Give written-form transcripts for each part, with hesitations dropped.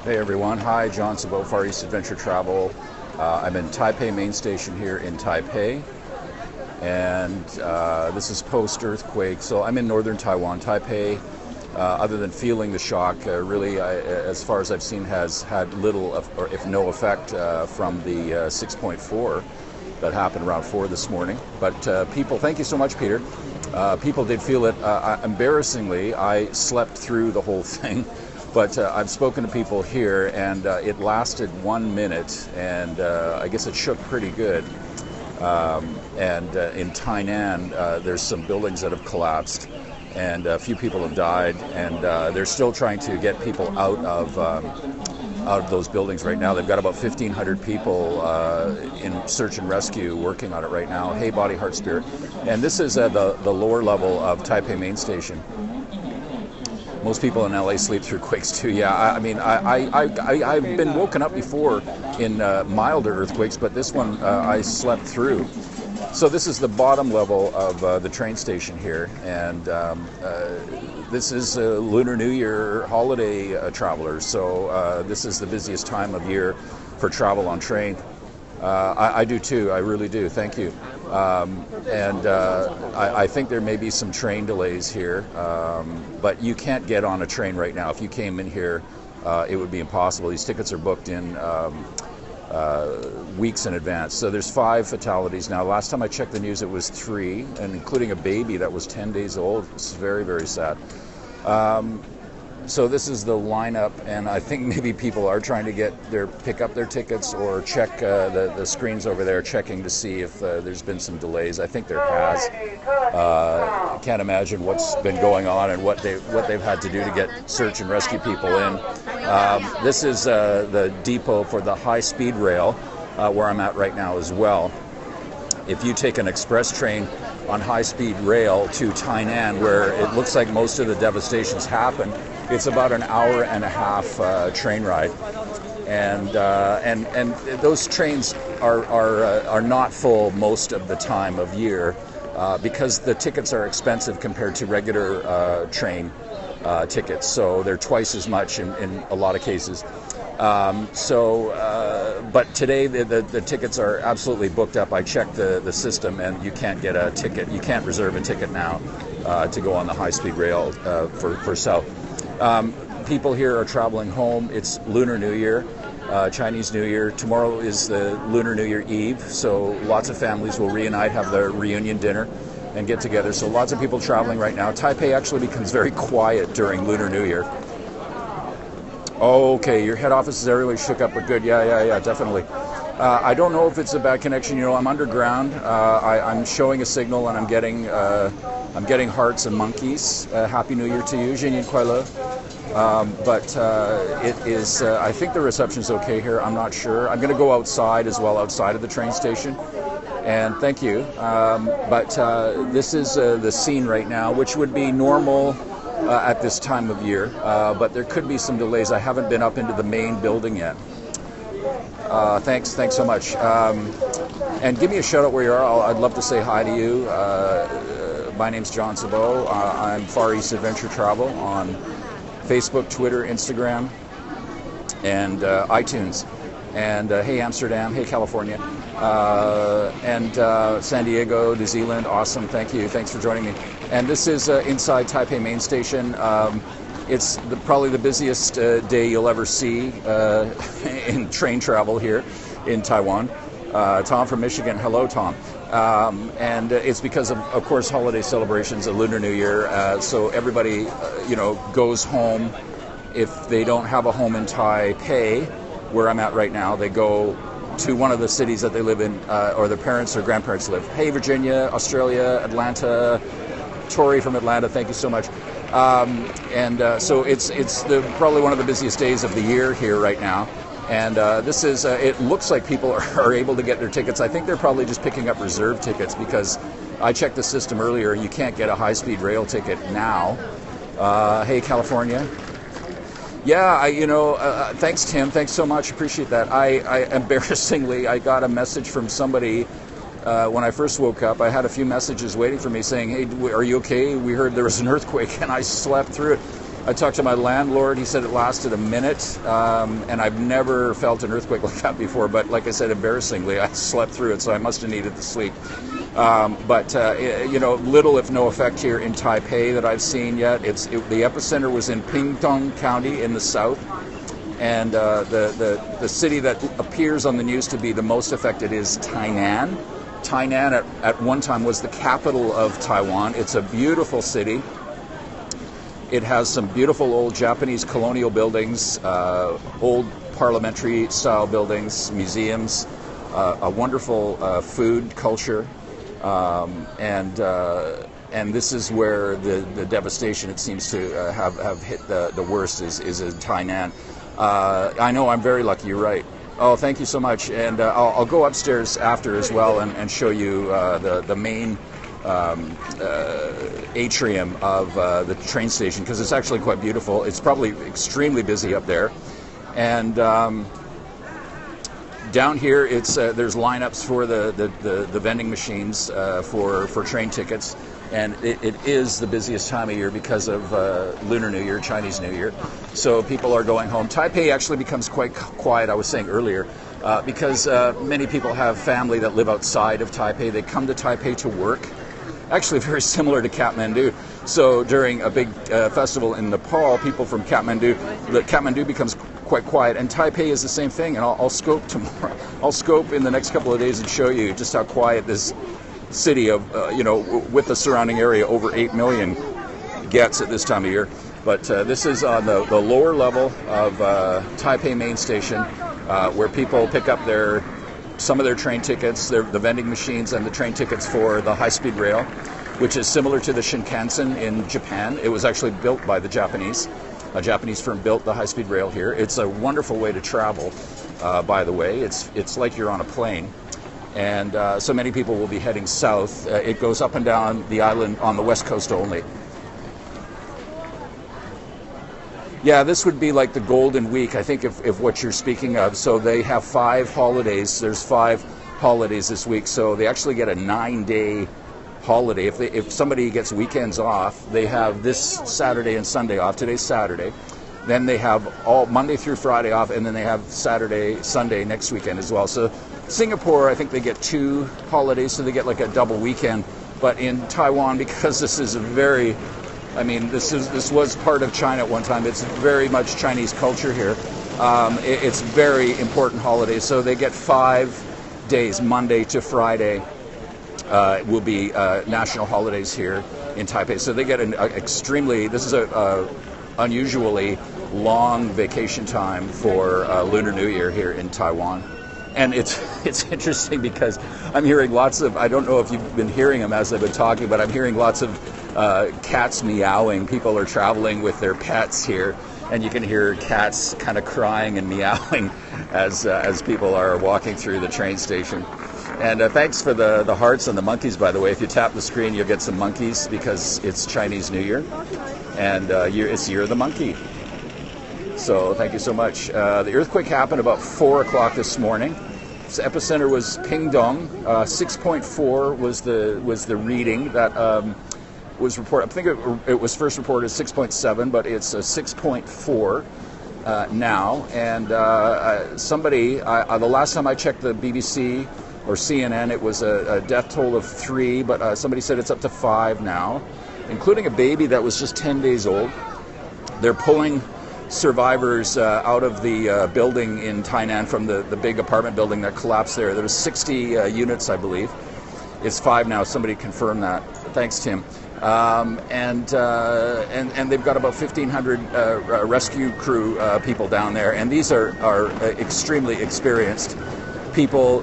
Hey everyone, hi, John Sabo, FarEastAdvTravl. I'm in Taipei main station here in Taipei, and this is post-earthquake. So I'm in northern Taiwan. Taipei, other than feeling the shock, really, as far as I've seen, has had little or if no effect from the 6.4 that happened around 4 this morning. But people, thank you so much, Peter. People did feel it. Embarrassingly, I slept through the whole thing. But I've spoken to people here, and it lasted 1 minute, and I guess it shook pretty good. And in Tainan, there's some buildings that have collapsed, and a few people have died, and they're still trying to get people out of those buildings right now. They've got about 1,500 people in search and rescue working on it right now. Hey, Body, Heart, Spirit. And this is at the lower level of Taipei main station. Most people in LA sleep through quakes too. Yeah, I've been woken up before in milder earthquakes, but this one I slept through. So this is the bottom level of the train station here, and this is Lunar New Year holiday travelers. So this is the busiest time of year for travel on train. I do too, I really do, thank you. I think there may be some train delays here, but you can't get on a train right now. If you came in here, it would be impossible. These tickets are booked in weeks in advance. So there's 5 fatalities now. Last time I checked the news, it was 3, and including a baby that was 10 days old. It's very, very sad. So this is the lineup, and I think maybe people are trying to pick up their tickets or check the screens over there, checking to see if there's been some delays. I think there has. I can't imagine what's been going on and what they've had to do to get search and rescue people in. This is the depot for the high-speed rail, where I'm at right now as well. If you take an express train on high-speed rail to Tainan, where it looks like most of the devastations happen, it's about an hour and a half train ride, and those trains are not full most of the time of year because the tickets are expensive compared to regular train tickets. So they're twice as much in a lot of cases. But today the tickets are absolutely booked up. I checked the system, and you can't get a ticket. You can't reserve a ticket now to go on the high-speed rail for South. People here are traveling home. It's Lunar New Year, Chinese New Year. Tomorrow is the Lunar New Year Eve, so lots of families will reunite, have their reunion dinner, and get together. So lots of people traveling right now. Taipei actually becomes very quiet during Lunar New Year. Okay, your head office is everywhere shook up, but good. Yeah, definitely. I don't know if it's a bad connection. You know, I'm underground. I'm showing a signal, and I'm getting hearts and monkeys. Happy New Year to you, Jinyan Kuai But it is. I think the reception's okay here. I'm not sure. I'm going to go outside as well, outside of the train station. And thank you. This is the scene right now, which would be normal at this time of year, but there could be some delays. I haven't been up into the main building yet. Thanks so much. And give me a shout out where you are. I'd love to say hi to you. My name's John Sabo. I'm FarEastAdvTravl on Facebook, Twitter, Instagram, and iTunes. And hey Amsterdam, hey California, and San Diego, New Zealand, awesome, thank you, thanks for joining me. And this is inside Taipei main station. It's probably the busiest day you'll ever see in train travel here in Taiwan. Tom from Michigan, hello Tom. And it's because of course, holiday celebrations, a Lunar New Year, so everybody, goes home. If they don't have a home in Taipei, where I'm at right now, they go to one of the cities that they live in, or their parents or grandparents live. Hey, Virginia, Australia, Atlanta, Tori from Atlanta, thank you so much. So it's probably one of the busiest days of the year here right now. And this is, it looks like people are able to get their tickets. I think they're probably just picking up reserve tickets because I checked the system earlier. You can't get a high-speed rail ticket now. Hey, California. Yeah, thanks, Tim. Thanks so much. Appreciate that. Embarrassingly, I got a message from somebody when I first woke up. I had a few messages waiting for me saying, hey, are you okay? We heard there was an earthquake, and I slept through it. I talked to my landlord. He said it lasted a minute, and I've never felt an earthquake like that before. But like I said, embarrassingly, I slept through it, so I must have needed the sleep. Little if no effect here in Taipei that I've seen yet. The epicenter was in Pingtung County in the south, and the city that appears on the news to be the most affected is Tainan. Tainan at one time was the capital of Taiwan. It's a beautiful city. It has some beautiful old Japanese colonial buildings, old parliamentary style buildings, museums, a wonderful food culture, and this is where the devastation, it seems to have hit the worst, is in Tainan. I know I'm very lucky, you're right. Oh, thank you so much. And I'll go upstairs after as well and show you the main atrium of the train station, because it's actually quite beautiful. It's probably extremely busy up there. And down here, there's lineups for the vending machines for train tickets. And it is the busiest time of year because of Lunar New Year, Chinese New Year. So people are going home. Taipei actually becomes quite quiet, I was saying earlier, because many people have family that live outside of Taipei. They come to Taipei to work. Actually very similar to Kathmandu. So during a big festival in Nepal, people from Kathmandu becomes quite quiet. And Taipei is the same thing. And I'll scope tomorrow. I'll scope in the next couple of days and show you just how quiet this city of, with the surrounding area, over 8 million gets at this time of year. But this is on the lower level of Taipei main station, where people pick up some of their train tickets, the vending machines, and the train tickets for the high-speed rail, which is similar to the Shinkansen in Japan. It was actually built by the Japanese. A Japanese firm built the high-speed rail here. It's a wonderful way to travel, by the way. It's like you're on a plane. And so many people will be heading south. It goes up and down the island on the west coast only. Yeah, this would be like the Golden Week, I think, if what you're speaking of. So they have 5 holidays. There's 5 holidays this week, so they actually get a 9-day holiday. If somebody gets weekends off, they have this Saturday and Sunday off. Today's Saturday. Then they have all Monday through Friday off, and then they have Saturday, Sunday next weekend as well. So Singapore, I think they get 2 holidays, so they get like a double weekend. But in Taiwan, because this is this was part of China at one time. It's very much Chinese culture here. It's very important holidays. So they get 5 days, Monday to Friday, will be national holidays here in Taipei. So they get this is a unusually long vacation time for Lunar New Year here in Taiwan. And it's interesting because I'm hearing lots of, I don't know if you've been hearing them as I've been talking, but I'm hearing lots of cats meowing. People are traveling with their pets here, and you can hear cats kind of crying and meowing as people are walking through the train station. And thanks for the hearts and the monkeys, by the way. If you tap the screen, you'll get some monkeys because it's Chinese New Year, and it's Year of the Monkey. So thank you so much. The earthquake happened about 4 o'clock this morning. The epicenter was Pingtung. 6.4 was the reading that was reported. I think it was first reported as 6.7, but it's a 6.4 now. And the last time I checked the BBC or CNN, it was a death toll of 3, but somebody said it's up to 5 now, including a baby that was just 10 days old. They're pulling survivors out of the building in Tainan from the big apartment building that collapsed there. There was 60 units, I believe. It's 5 now. Somebody confirmed that. Thanks, Tim. And they've got about 1,500 rescue crew people down there, and these are extremely experienced people,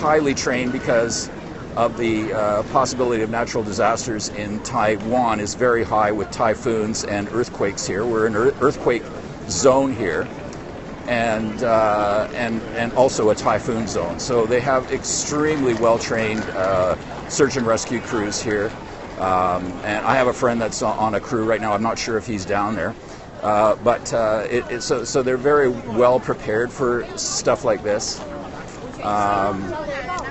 highly trained, because of the possibility of natural disasters in Taiwan is very high with typhoons and earthquakes here. We're in an earthquake zone here, and also a typhoon zone. So they have extremely well-trained search and rescue crews here. And I have a friend that's on a crew right now. I'm not sure if he's down there. So they're very well prepared for stuff like this.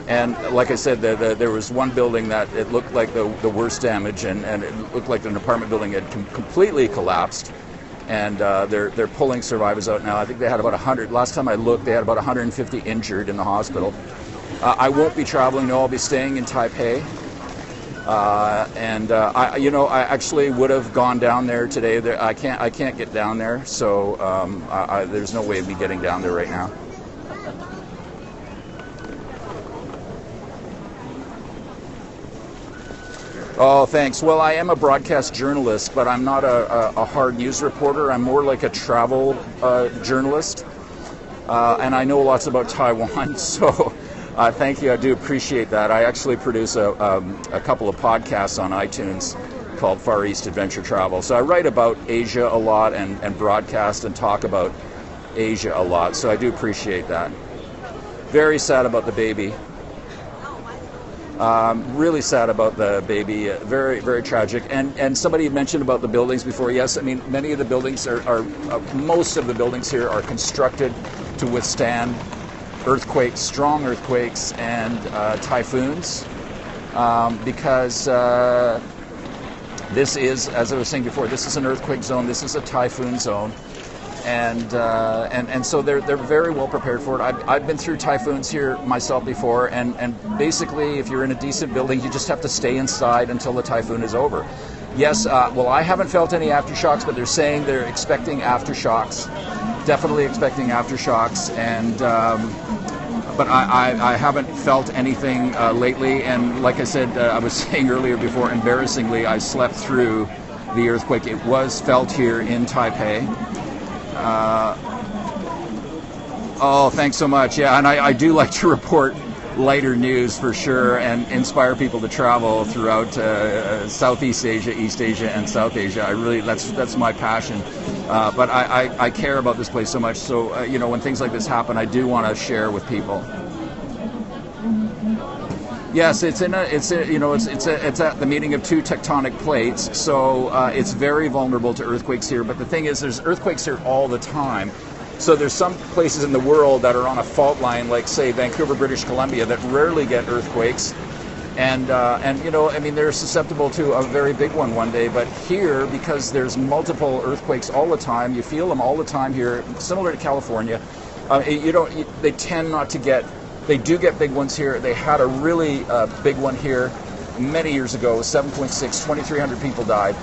And like I said, there was one building that it looked like the worst damage, and it looked like an apartment building had completely collapsed. and they're pulling survivors out now. I think they had about 100. Last time I looked, they had about 150 injured in the hospital. I won't be traveling. No, I'll be staying in Taipei. I actually would have gone down there today. I can't get down there, so there's no way of me getting down there right now. Oh, thanks. Well, I am a broadcast journalist, but I'm not a hard news reporter. I'm more like a travel journalist, and I know lots about Taiwan, so thank you. I do appreciate that. I actually produce a couple of podcasts on iTunes called FarEastAdvTravl. So I write about Asia a lot and broadcast and talk about Asia a lot, so I do appreciate that. Very sad about the baby. Really sad about the baby. Very, very tragic. And somebody mentioned about the buildings before. Yes, I mean, many of the buildings most of the buildings here are constructed to withstand earthquakes, strong earthquakes, and typhoons, because this is, as I was saying before, this is an earthquake zone. This is a typhoon zone. And so they're very well prepared for it. I've been through typhoons here myself before, and basically, if you're in a decent building, you just have to stay inside until the typhoon is over. Yes, well, I haven't felt any aftershocks, but they're saying they're expecting aftershocks, definitely expecting aftershocks, and but I haven't felt anything lately. And like I said, I was saying earlier before, embarrassingly, I slept through the earthquake. It was felt here in Taipei. Oh, thanks so much. Yeah, and I do like to report lighter news for sure, and inspire people to travel throughout Southeast Asia, East Asia, and South Asia. I really, that's my passion. But I care about this place so much. So when things like this happen, I do want to share with people. Yes, it's at the meeting of two tectonic plates, so it's very vulnerable to earthquakes here. But the thing is, there's earthquakes here all the time. So there's some places in the world that are on a fault line, like say Vancouver, British Columbia, that rarely get earthquakes, and they're susceptible to a very big one day. But here, because there's multiple earthquakes all the time, you feel them all the time here, similar to California. They tend not to get. They do get big ones here. They had a really big one here many years ago, 7.6, 2,300 people died.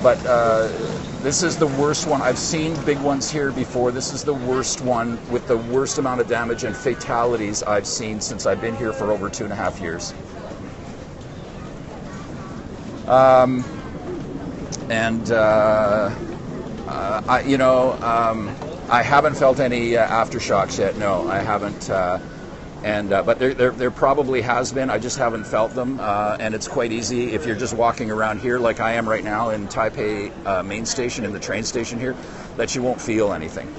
But this is the worst one. I've seen big ones here before. This is the worst one with the worst amount of damage and fatalities I've seen since I've been here for over 2.5 years. I haven't felt any aftershocks yet. No, I haven't. But there probably has been. I just haven't felt them. And it's quite easy if you're just walking around here, like I am right now in Taipei main station, in the train station here, that you won't feel anything.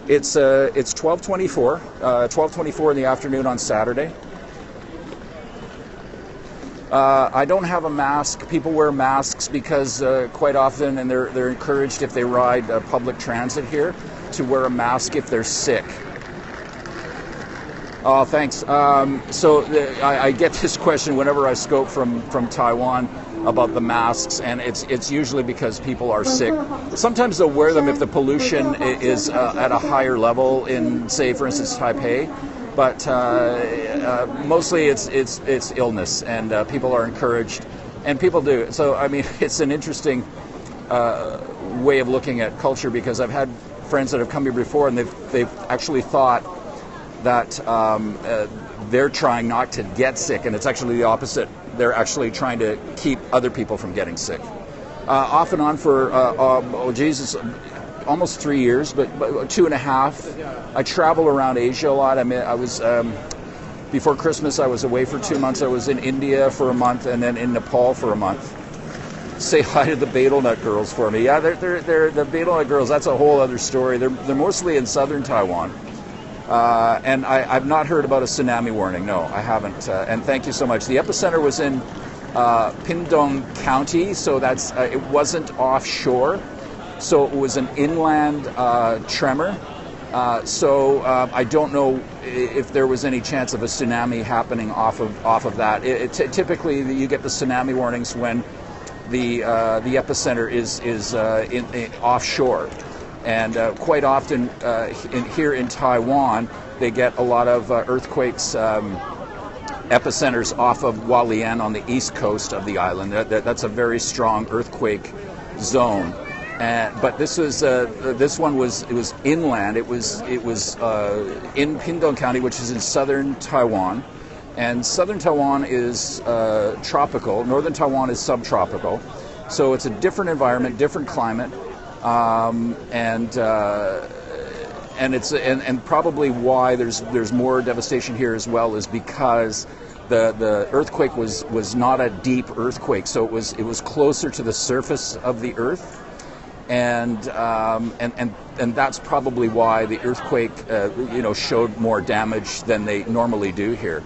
It's 12:24 in the afternoon on Saturday. I don't have a mask. People wear masks because quite often, and they're encouraged if they ride public transit here, to wear a mask if they're sick. Oh, thanks. I get this question whenever I scope from Taiwan about the masks, and it's usually because people are sick. Sometimes they'll wear them if the pollution is at a higher level in, say, for instance, Taipei. But mostly it's illness, and people are encouraged, and people do. So I mean, it's an interesting way of looking at culture, because I've had friends that have come here before, and they've actually thought that they're trying not to get sick, and it's actually the opposite. They're actually trying to keep other people from getting sick. Off and on for almost 3 years, but 2.5. I travel around Asia a lot. I mean, I was before Christmas. I was away for 2 months. I was in India for a month, and then in Nepal for a month. Say hi to the Betel Nut girls for me. Yeah, they're the Betel Nut girls. That's a whole other story. They're mostly in southern Taiwan, and I've not heard about a tsunami warning. No, I haven't. And thank you so much. The epicenter was in Pingtung County, so that's it wasn't offshore. So it was an inland tremor, So I don't know if there was any chance of a tsunami happening off of that. Typically, you get the tsunami warnings when the epicenter is offshore, and quite often here in Taiwan, they get a lot of earthquakes. Epicenters off of Hualien on the east coast of the island. That's a very strong earthquake zone. But this one was inland. It was in Pingtung County, which is in southern Taiwan, and southern Taiwan is tropical. Northern Taiwan is subtropical, so it's a different environment, different climate, and probably why there's more devastation here as well is because the earthquake was not a deep earthquake, so it was closer to the surface of the earth. And that's probably why the earthquake, showed more damage than they normally do here.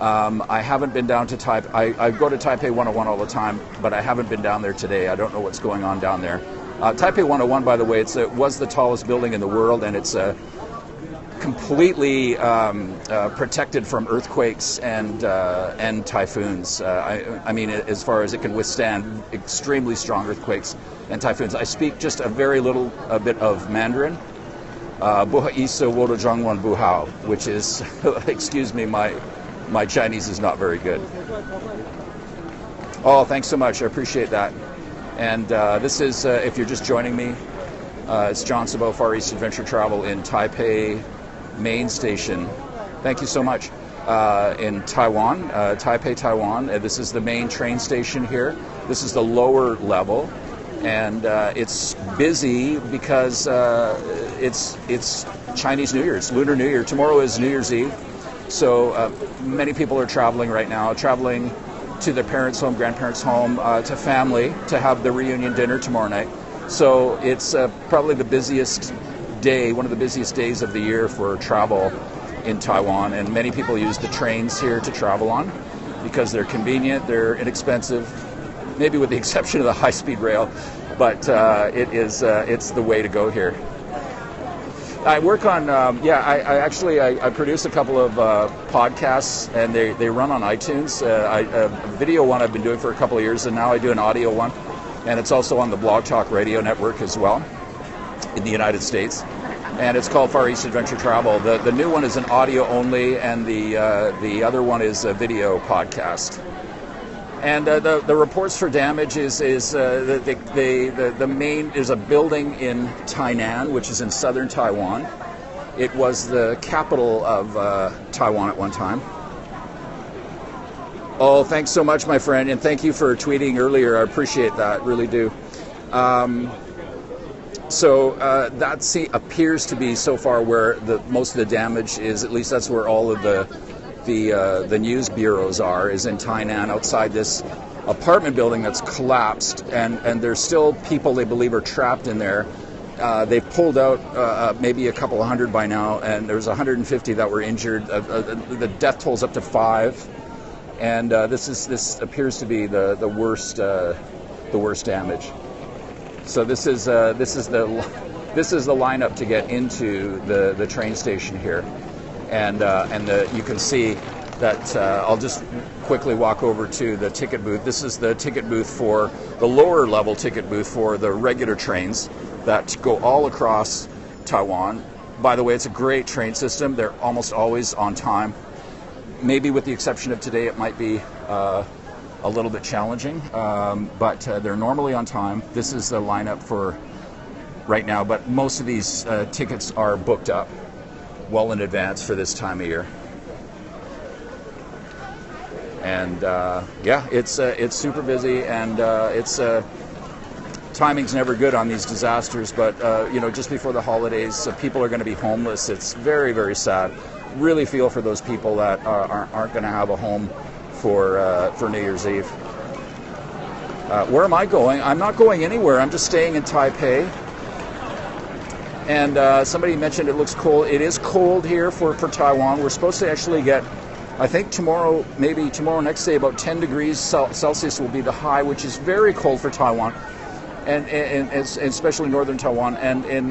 I haven't been down to Taipei. I go to Taipei 101 all the time, but I haven't been down there today. I don't know what's going on down there. Taipei 101, by the way, it was the tallest building in the world, and it's completely protected from earthquakes and typhoons. I mean, as far as it can withstand extremely strong earthquakes and typhoons. I speak just a bit of Mandarin. Which is, excuse me, my Chinese is not very good. Oh, thanks so much. I appreciate that. And this is, if you're just joining me, it's John Sabo, Far East Adventure Travel in Taipei main station. Thank you so much. In Taiwan, Taipei, Taiwan. This is the main train station here. This is the lower level, and it's busy because it's Chinese New Year. It's Lunar New Year. Tomorrow is New Year's Eve, so many people are traveling right now, traveling to their parents' home, grandparents' home, to family, to have the reunion dinner tomorrow night. So it's probably the busiest day, one of the busiest days of the year for travel in Taiwan, and many people use the trains here to travel on because they're convenient, they're inexpensive, maybe with the exception of the high-speed rail, but it's the way to go here. I work on, I produce a couple of podcasts, and they run on iTunes. A video one I've been doing for a couple of years, and now I do an audio one, and it's also on the Blog Talk Radio Network as well in the United States, and it's called Far East Adventure Travel. The new one is an audio only, and the other one is a video podcast. And the reports for damage is the main is a building in Tainan, which is in southern Taiwan. It was the capital of Taiwan at one time. Oh, thanks so much, my friend, and thank you for tweeting earlier. I appreciate that, really do. So that appears to be so far where most of the damage is. At least that's where all of the news bureaus is in Tainan, outside this apartment building that's collapsed, and there's still people they believe are trapped in there. They've pulled out maybe a couple of hundred by now, and there's 150 that were injured. The death toll's up to 5, and this appears to be the worst damage. So this is the lineup to get into the train station here. And you can see that I'll just quickly walk over to the ticket booth. This is the ticket booth for the lower level ticket booth for the regular trains that go all across Taiwan. By the way, it's a great train system. They're almost always on time. Maybe with the exception of today, it might be a little bit challenging, but they're normally on time. This is the lineup for right now, but most of these tickets are booked up well in advance for this time of year. And it's super busy, and timing's never good on these disasters, but just before the holidays, people are going to be homeless. It's very, very sad. Really feel for those people that aren't going to have a home for New Year's Eve. Where am I going? I'm not going anywhere. I'm just staying in Taipei. And somebody mentioned it looks cold. It is cold here for Taiwan. We're supposed to actually get, I think tomorrow, maybe tomorrow next day, about 10 degrees Celsius will be the high, which is very cold for Taiwan, and especially northern Taiwan. And in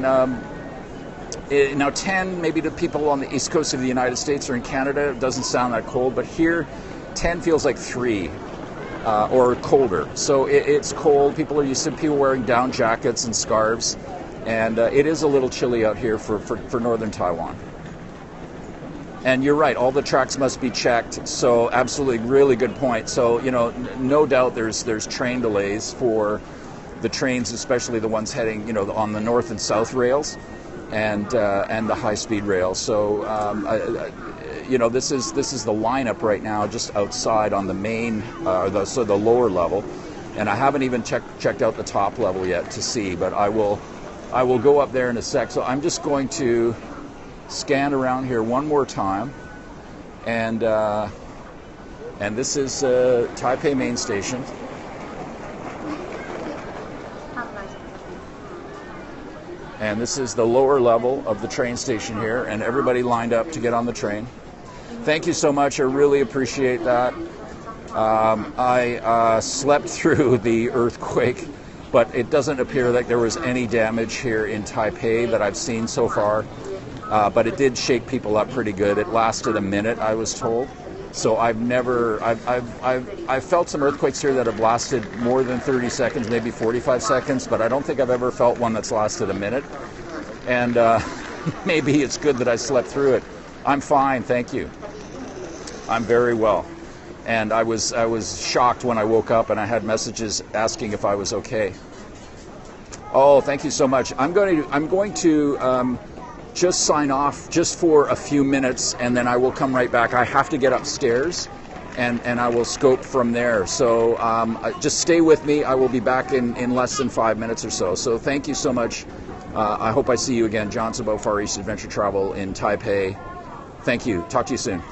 Now 10, maybe to people on the east coast of the United States or in Canada, it doesn't sound that cold, but here 10 feels like 3 or colder. So it's cold. People are used to people wearing down jackets and scarves, and it is a little chilly out here for northern Taiwan. And you're right, all the tracks must be checked, so absolutely, really good point. So, you know, no doubt there's train delays for the trains, especially the ones heading, you know, on the north and south rails, and the high-speed rail. So, you know, this is the lineup right now, just outside on the main, the lower level, and I haven't even checked out the top level yet to see, but I will go up there in a sec. So I'm just going to scan around here one more time, and this is Taipei main station. And this is the lower level of the train station here, and everybody lined up to get on the train. Thank you so much. I really appreciate that. I slept through the earthquake, but it doesn't appear like there was any damage here in Taipei that I've seen so far. But it did shake people up pretty good. It lasted a minute, I was told. So I've felt some earthquakes here that have lasted more than 30 seconds, maybe 45 seconds, but I don't think I've ever felt one that's lasted a minute. And maybe it's good that I slept through it. I'm fine, thank you. I'm very well. And I was shocked when I woke up and I had messages asking if I was okay. Oh, thank you so much. I'm going to just sign off just for a few minutes, and then I will come right back. I have to get upstairs, and I will scope from there. So just stay with me. I will be back in less than 5 minutes or so. So thank you so much. I hope I see you again. John about FarEastAdvTravl in Taipei. Thank you. Talk to you soon.